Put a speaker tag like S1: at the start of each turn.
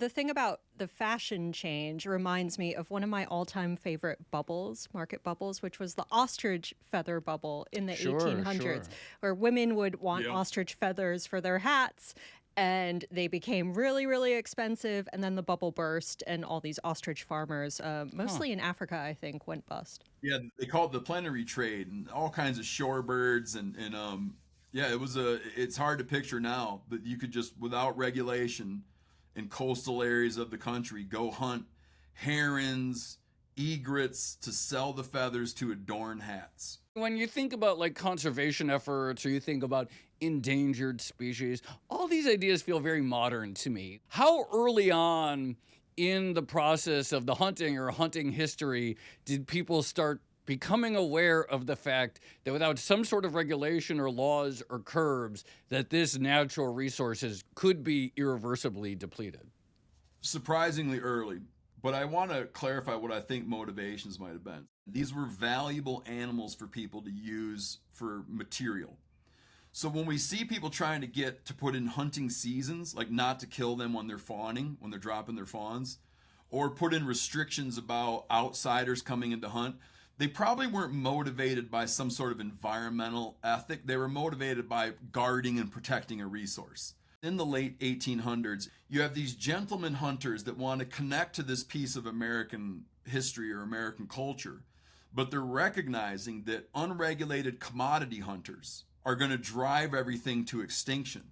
S1: the thing about the fashion change reminds me of one of my all-time favorite bubbles, market bubbles, which was the ostrich feather bubble in the
S2: Sure,
S1: 1800s,
S2: sure.
S1: where women would want
S3: Yep.
S1: ostrich feathers for their hats. And they became really, really expensive. And then the bubble burst, and all these ostrich farmers,
S2: Huh.
S1: mostly in Africa, I think, went bust.
S3: Yeah, they call it the plenary trade, and all kinds of shorebirds, and yeah, it's hard to picture now that you could just, without regulation, in coastal areas of the country, go hunt herons, egrets to sell the feathers to adorn hats.
S2: When you think about like conservation efforts or you think about endangered species, all these ideas feel very modern to me. How early on in the process of the hunting or hunting history did people start becoming aware of the fact that without some sort of regulation or laws or curbs, that this natural resources could be irreversibly depleted?
S3: Surprisingly early, but I want to clarify what I think motivations might have been. These were valuable animals for people to use for material. So when we see people trying to get to put in hunting seasons, like not to kill them when they're fawning, when they're dropping their fawns, or put in restrictions about outsiders coming in to hunt, they probably weren't motivated by some sort of environmental ethic. They were motivated by guarding and protecting a resource. In the late 1800s, you have these gentleman hunters that want to connect to this piece of American history or American culture, but they're recognizing that unregulated commodity hunters are going to drive everything to extinction.